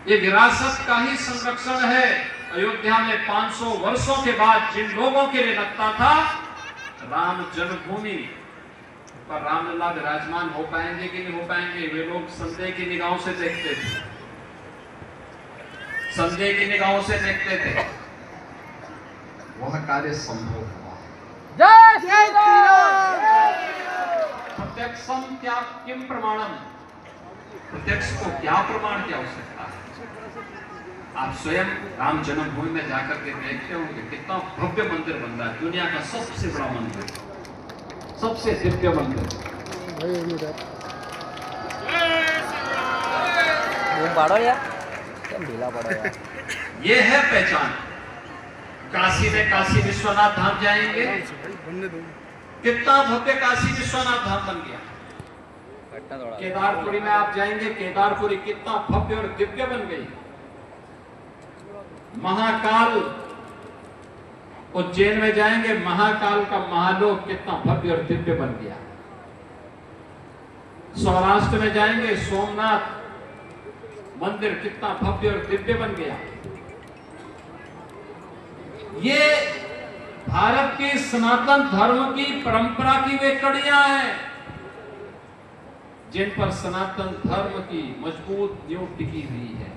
ये विरासत का ही संरक्षण है। अयोध्या में 500 वर्षों के बाद जिन लोगों के लिए लगता था राम जन्मभूमि पर रामलला विराजमान हो पाएंगे कि नहीं हो पाएंगे, वे लोग संदेह की निगाहों से देखते थे, संदेह की निगाहों से देखते थे। वह कार्य संभव हुआ। जय श्री राम। प्रत्यक्षम क्या किम प्रमाणम, प्रत्यक्ष को क्या प्रमाण की आवश्यकता है। आप स्वयं राम जन्मभूमि में जाकर के देखते होंगे कितना भव्य मंदिर बन रहा है, दुनिया का सबसे बड़ा मंदिर, सबसे दिव्य मंदिर। ये है पहचान। काशी में काशी विश्वनाथ धाम जाएंगे, कितना भव्य काशी विश्वनाथ धाम बन गया। केदारपुरी में आप जाएंगे, केदारपुरी कितना भव्य और दिव्य बन गई। महाकाल उज्जैन में जाएंगे, महाकाल का महालोक कितना भव्य और दिव्य बन गया। सौराष्ट्र में जाएंगे, सोमनाथ मंदिर कितना भव्य और दिव्य बन गया। ये भारत के सनातन धर्म की परंपरा की वे कड़ियां हैं जिन पर सनातन धर्म की मजबूत नींव टिकी हुई है।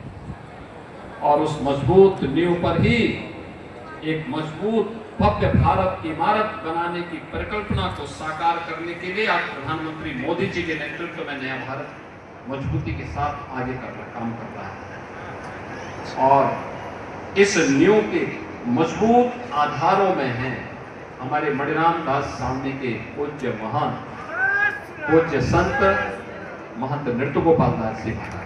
और उस मजबूत नींव पर ही एक मजबूत भव्य भारत की इमारत बनाने की परिकल्पना को साकार करने के लिए आज प्रधानमंत्री मोदी जी के नेतृत्व में नया भारत मजबूती के साथ आगे काम कर रहा है। और इस नींव के मजबूत आधारों में हैं हमारे मणिराम दास स्वामी के पूज्य महान पूज्य संत महंत नृत्य गोपाल दास जी महाराज।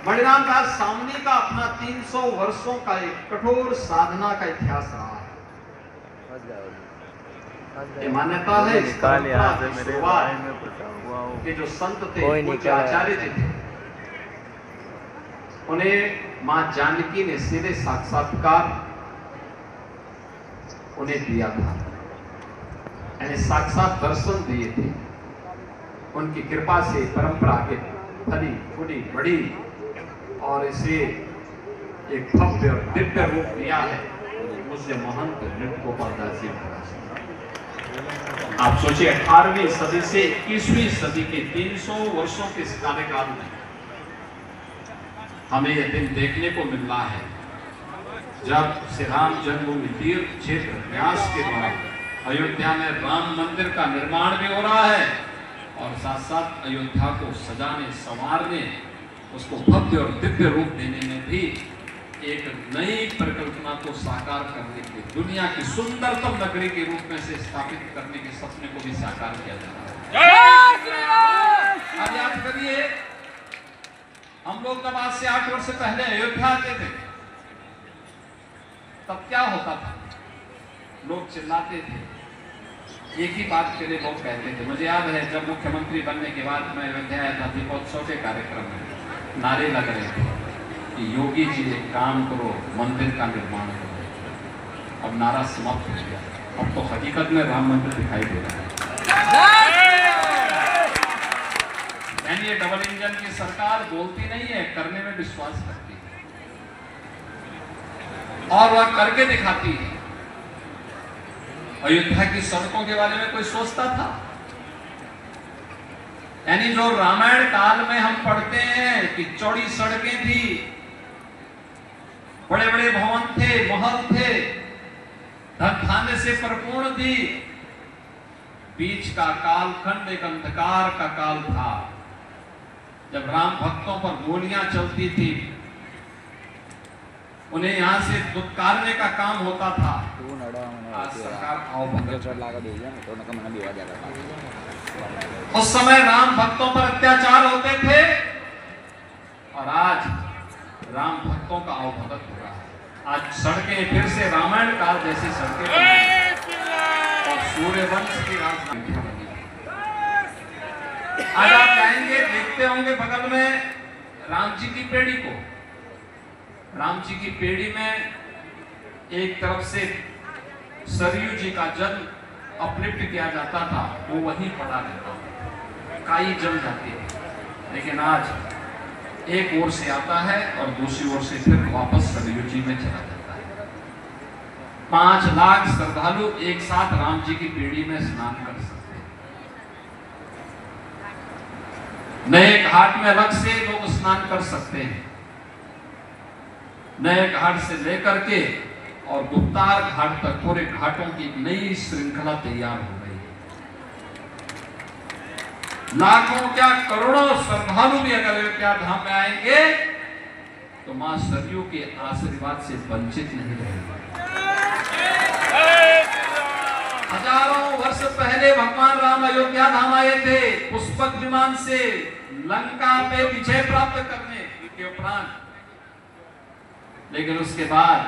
मणिराम दास स्वामी का अपना 300 वर्षों का एक कठोर साधना का इतिहास रहा है। ये मान्यता है कि जो संत थे, पूज्य आचार्य जी थे, उन्हें मां जानकी ने सीधे साक्षात्कार उन्हें दिया था, यानी साक्षात दर्शन दिए थे। उनकी कृपा से परंपरा आगे फली फूली बढ़ी और इसे एक भव्य और दिव्य रूप दिया है मुझे महंत नृत्य गोपाल दास जी महाराज। आप सोचिए 18वीं सदी से 21वीं सदी के 300 वर्षों के इस कार्यकाल में हमें यह दिन देखने को मिल रहा है जब श्री राम जन्मभूमि तीर्थ क्षेत्र न्यास के द्वारा अयोध्या में राम मंदिर का निर्माण भी हो रहा है और साथ साथ अयोध्या को सजाने संवारने उसको भव्य और दिव्य रूप देने में भी एक नई परिकल्पना को साकार करने के दुनिया की सुंदरतम नगरी के रूप में से स्थापित करने के सपने को भी साकार किया जा रहा है। अब याद करिए, हम लोग जब आज से 8 वर्ष पहले अयोध्या आते थे तब क्या होता था, लोग चिल्लाते थे, एक ही बात के लिए लोग कहते थे। मुझे याद है जब मुख्यमंत्री बनने के बाद मैं अयोध्या आया था, दीपोत्सव के कार्यक्रम में नारे लग रहे थे कि योगी जी एक काम करो, मंदिर का निर्माण करो। अब नारा समाप्त हो गया, अब तो हकीकत में राम मंदिर दिखाई दे रहा है। यानी ये डबल इंजन की सरकार बोलती नहीं है, करने में विश्वास करती है और वह करके दिखाती है। अयोध्या की सड़कों के बारे में कोई सोचता था? यानी जो रामायण काल में हम पढ़ते हैं कि चौड़ी सड़कें थी, बड़े बड़े भवन थे, महल थे, धन धान्य से परिपूर्ण थी, बीच का कालखंड एक अंधकार का काल था जब राम भक्तों पर गोलियां चलती थी, उन्हें यहां से दुत्कारने का काम होता था। आज सरकार उस समय राम भक्तों पर अत्याचार होते थे और आज राम भक्तों का अवभगत हो रहा है। आज सड़कें फिर से रामायण काल जैसी सड़कें और सूर्यवंश की राजधानी बनी। आज आप जाएंगे, देखते होंगे बगल में राम जी की पेड़ी को, राम जी की पेड़ी में एक तरफ से सरयू जी का जल अपलिफ्ट किया जाता था, वो वहीं पड़ा रहता था, काई जम जाती है। लेकिन आज एक ओर से आता है और दूसरी ओर से फिर वापस सरयू जी में चला जाता है। 5 लाख श्रद्धालु एक साथ राम जी की पीढ़ी में स्नान कर सकते हैं। नए घाट में अलग से लोग स्नान कर सकते हैं। नए घाट से लेकर के और गुप्तार घाट तक पूरे घाटों की नई श्रृंखला तैयार हो गई है। लाखों क्या करोड़ों श्रद्धालु भी अगर अयोध्या धाम में आएंगे तो मां सरयू के आशीर्वाद से वंचित नहीं रहेंगे। हजारों वर्ष पहले भगवान राम अयोध्या धाम आए थे पुष्पक विमान से लंका पे विजय प्राप्त करने के उपरांत, लेकिन उसके बाद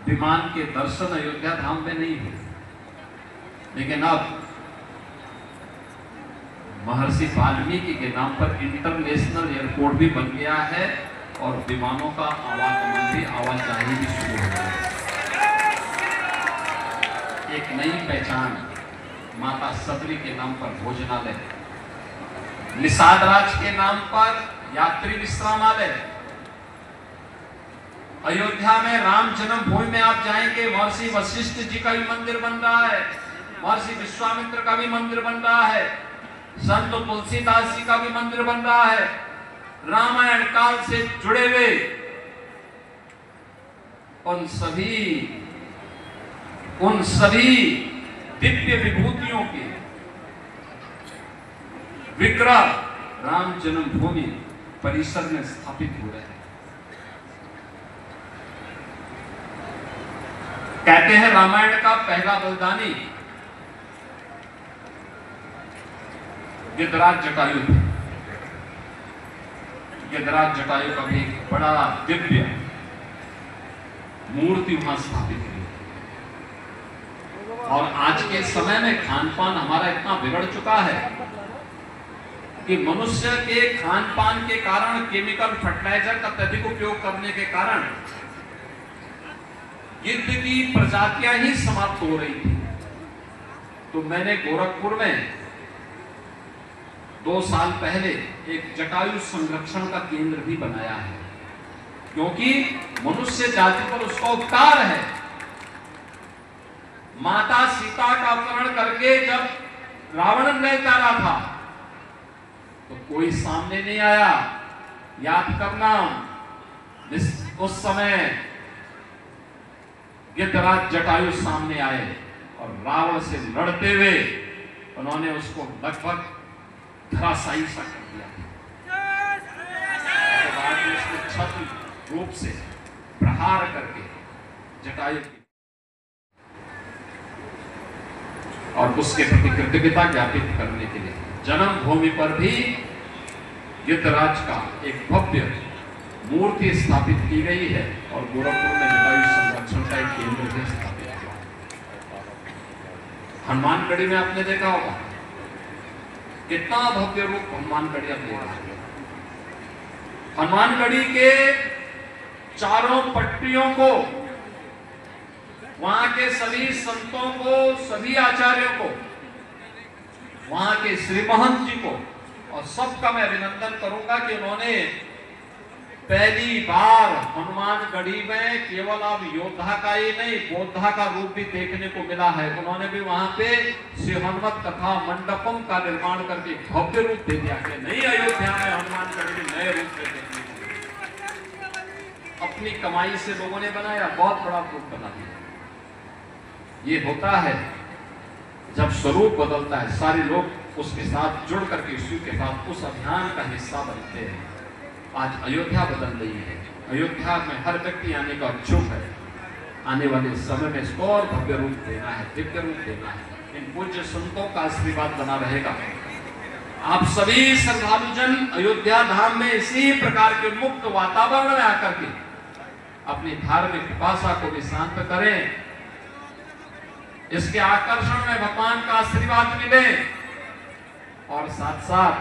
विमान के दर्शन अयोध्या धाम में नहीं हुए। लेकिन अब महर्षि वाल्मीकि के नाम पर इंटरनेशनल एयरपोर्ट भी बन गया है और विमानों का आवागमन भी आवाजाही भी शुरू हो गई है। एक नई पहचान माता सबरी के नाम पर भोजनालय, निषाद राज के नाम पर यात्री विश्रामालय, अयोध्या में राम जन्मभूमि में आप जाएंगे महर्षि वशिष्ठ जी का भी मंदिर बन रहा है, महर्षि विश्वामित्र का भी मंदिर बन रहा है, संत तुलसीदास जी का भी मंदिर बन रहा है। रामायण काल से जुड़े हुए उन सभी दिव्य विभूतियों के विग्रह राम जन्मभूमि परिसर में स्थापित हो रहे हैं। कहते हैं रामायण का पहला बलिदानी गिरिराज जटायु थे। गिरिराज जटायु का भी एक बड़ा दिव्य मूर्ति वहां स्थापित हुई। और आज के समय में खान पान हमारा इतना बिगड़ चुका है कि मनुष्य के खान पान के कारण, केमिकल फर्टिलाइजर का अत्यधिक उपयोग करने के कारण गिद्ध की प्रजातियां ही समाप्त हो रही थी। तो मैंने गोरखपुर में 2 साल पहले एक जटायु संरक्षण का केंद्र भी बनाया है, क्योंकि मनुष्य जाति पर उसका उपकार है। माता सीता का अपहरण करके जब रावण ने चाहा था तो कोई सामने नहीं आया। याद करना, उस समय गिरिराज जटायु सामने आए और रावण से लड़ते हुए उन्होंने उसको लगभग धराशायी सा कर दिया। बाद में उसको छत्र रूप से प्रहार करके जटायु और उसके प्रति कृतज्ञता ज्ञापित करने के लिए जन्मभूमि पर भी गिरिराज का एक भव्य मूर्ति स्थापित की गई है और गोरखपुर में जटायु संरक्षण का एक केंद्र भी स्थापित हुआ। हनुमानगढ़ी में आपने देखा होगा कितना भव्य रूप हनुमानगढ़ी आप देख रहे हैं। हनुमानगढ़ी के चारों पट्टियों को, वहां के सभी संतों को, सभी आचार्यों को, वहां के श्री महंत जी को और सबका मैं अभिनंदन करूंगा कि उन्होंने पहली बार हनुमानगढ़ी में केवल अब योद्धा का ही नहीं बोद्धा का रूप भी देखने को मिला है। उन्होंने भी वहां पे श्री हनुमत कथा मंडपम का निर्माण करके भव्य रूप दे दिया कि नई अयोध्या में हनुमानगढ़ी नए रूप में देखने को अपनी कमाई से लोगों ने बनाया, बहुत बड़ा रूप बना दिया। ये होता है जब स्वरूप बदलता है, सारे लोग उसके साथ जुड़ करके उसी के साथ उस अभियान का हिस्सा बनते हैं। आज अयोध्या बदल रही है, अयोध्या में हर व्यक्ति आने का इच्छुक है। आने वाले समय में इसको और भव्य रूप देना है, दिव्य रूप देना है। इन पूज्य संतों का आशीर्वाद बना रहेगा। आप सभी श्रद्धालुजन अयोध्या धाम में इसी प्रकार के मुक्त वातावरण में आकर के अपनी धार्मिक पिपासा को भी शांत करें। इसके आकर्षण में भगवान का आशीर्वाद मिले और साथ साथ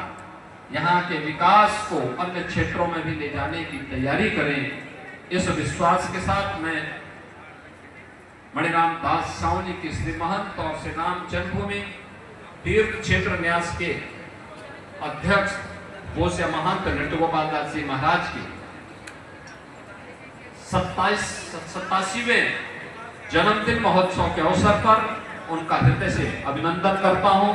यहाँ के विकास को अन्य क्षेत्रों में भी ले जाने की तैयारी करें। इस विश्वास के साथ मैं मणिराम दास सावनी की श्री महंत और श्री राम जन्मभूमि तीर्थ क्षेत्र न्यास के अध्यक्ष पूज्य महंत नृत्य गोपाल दास जी महाराज की 87वें जन्मदिन महोत्सव के अवसर पर उनका हृदय से अभिनंदन करता हूं,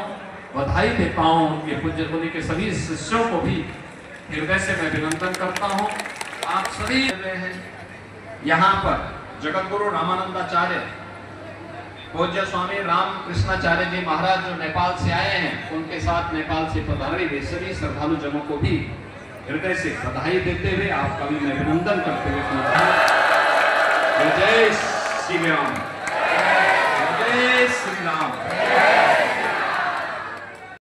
बधाई देता हूं। उनके पूज्य होने के सभी शिष्यों को भी हृदय से मैं अभिनंदन करता हूं। आप सभी हैं यहाँ पर जगत गुरु रामानंदाचार्य पूज्य स्वामी राम कृष्णाचार्य जी महाराज जो नेपाल से आए हैं, उनके साथ नेपाल से पधारे हुए सभी श्रद्धालु जनों को भी हृदय से बधाई देते हुए आपका भी मैं अभिनंदन करते हुए जय श्री राम, जय श्री राम।